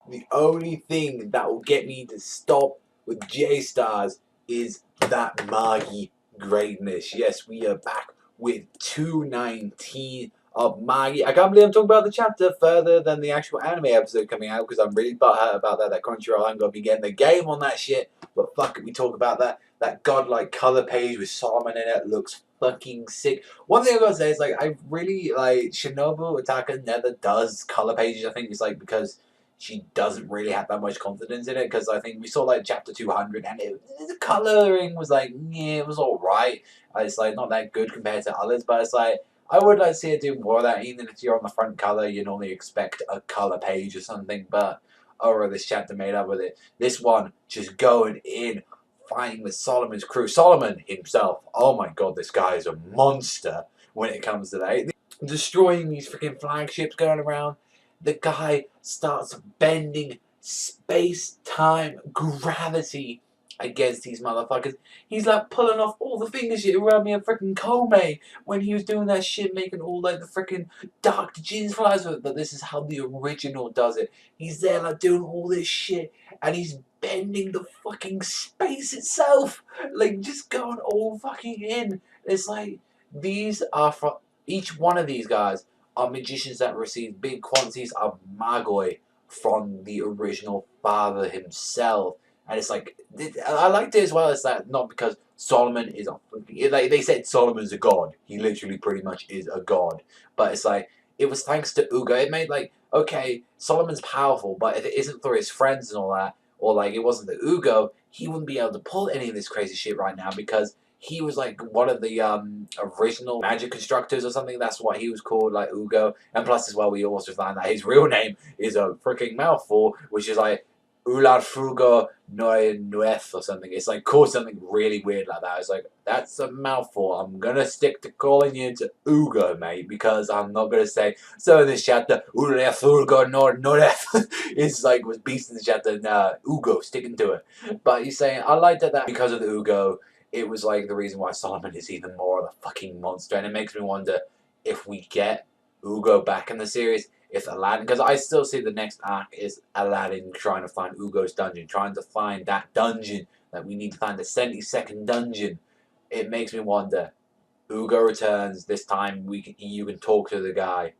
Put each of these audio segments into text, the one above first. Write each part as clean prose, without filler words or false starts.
The only thing that will get me to stop with J-Stars is that Magi greatness. Yes, we are back with 219 of Magi. I can't believe I'm talking about the chapter further than the actual anime episode coming out because I'm really butthurt about that. That Crunchyroll ain't gonna be getting the game on that shit. But fuck it, we talk about that. That godlike color page with Solomon in it looks fucking sick. One thing I gotta say is like I really like Shinobu Otaka never does color pages. I think it's like because she doesn't really have that much confidence in it because I think we saw like chapter 200 and the coloring was like, yeah, it was alright. It's like not that good compared to others, but it's like I would like to see her do more of that. Even if you're on the front cover, you normally expect a color page or something, but over this chapter made up with it. This one just going in, fighting with Solomon's crew. Solomon himself, oh my god, this guy is a monster when it comes to that. Destroying these freaking flagships going around. The guy starts bending space-time gravity against these motherfuckers. He's like pulling off all the finger shit around me and freaking Komei when he was doing that shit, making all like the freaking dark jeans flies with it. But this is how the original does it. He's there like doing all this shit and he's bending the fucking space itself. Like just going all fucking in. It's like these are from each one of these guys are magicians that receive big quantities of Magi from the original father himself. And it's like, I liked it as well as that, not because Solomon is a, like they said Solomon's a god. He literally pretty much is a god. But it's like, it was thanks to Ugo. It made like, okay, Solomon's powerful, but if it isn't for his friends and all that, or like it wasn't the Ugo, he wouldn't be able to pull any of this crazy shit right now because he was like one of the original magic constructors or something. That's what he was called, like Ugo. And plus, as well, we also find that his real name is a freaking mouthful, which is like Ularfugo Nuef or something. It's like called something really weird like that. It's like, that's a mouthful. I'm gonna stick to calling you to Ugo, mate, because I'm not gonna say, so in this chapter, Ularfugo Nuef is like, was beast in the chapter, and Ugo, sticking to it. But he's saying, I like that because of the Ugo, it was like the reason why Solomon is even more of a fucking monster. And it makes me wonder if we get Ugo back in the series, if Alladin, because I still see the next arc is Alladin trying to find Ugo's dungeon, trying to find that dungeon that we need to find, the 72nd dungeon. It makes me wonder, Ugo returns, this time you can talk to the guy.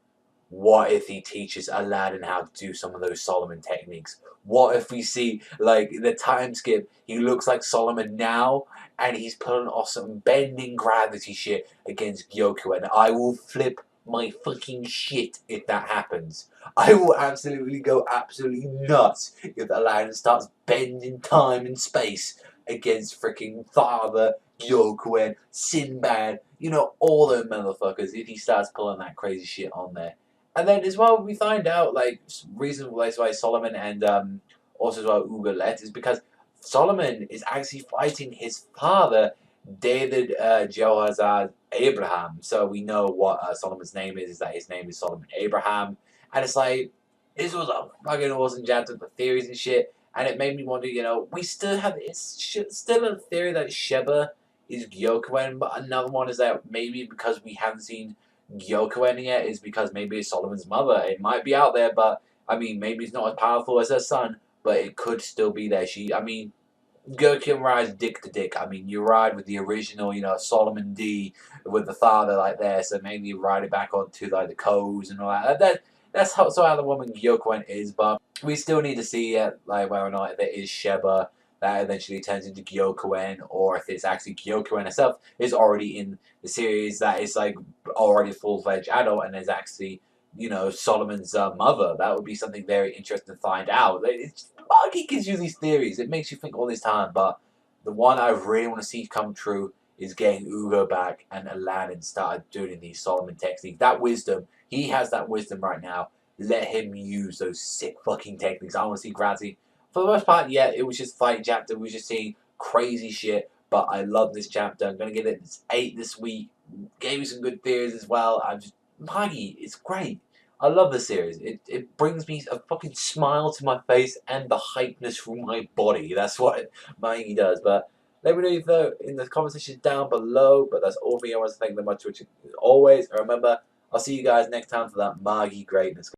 What if he teaches Alladin how to do some of those Solomon techniques? What if we see, like, the time skip, he looks like Solomon now, and he's pulling off some bending gravity shit against Gyoku, and I will flip my fucking shit if that happens. I will absolutely go absolutely nuts if Alladin starts bending time and space against freaking Father, Gyoku, and Sinbad, you know, all them motherfuckers, if he starts pulling that crazy shit on there. And then as well, we find out like reason why Solomon and also as well Ugo left is because Solomon is actually fighting his father, David Jehoazar Abraham. So we know what Solomon's name is that his name is Solomon Abraham. And it's like, this was a fucking awesome chapter for theories and shit. And it made me wonder, you know, we still have, still a theory that Sheba is Gyokuen, but another one is that maybe because we haven't seen Gyokuen yet is because maybe it's Solomon's mother. It might be out there, but I mean, maybe it's not as powerful as her son, but it could still be there. I mean, Gherkin rides dick to dick. I mean, you ride with the original, you know, Solomon D with the father like there, so maybe you ride it back onto like the Coes and all that. That's how the woman Gyokuen is, but we still need to see like whether or not if it is Sheba that eventually turns into Gyokuen, or if it's actually Gyokuen herself is already in the series that is like already full-fledged adult and is actually, you know, Solomon's mother. That would be something very interesting to find out. Magi gives you these theories. It makes you think all this time, but the one I really want to see come true is getting Ugo back and Alladin started doing these Solomon techniques. That wisdom, he has that wisdom right now. Let him use those sick fucking techniques. I want to see Grazzi. For the most part, yeah, it was just fight chapter. We were just seeing crazy shit, but I love this chapter. I'm going to give it 8 this week. Gave you some good theories as well. Magi, it's great. I love the series. It brings me a fucking smile to my face and the hypeness through my body. That's what Magi does. But let me know though in the comment section down below. But that's all for me. I want to thank them much for watching as always. And remember, I'll see you guys next time for that Magi greatness.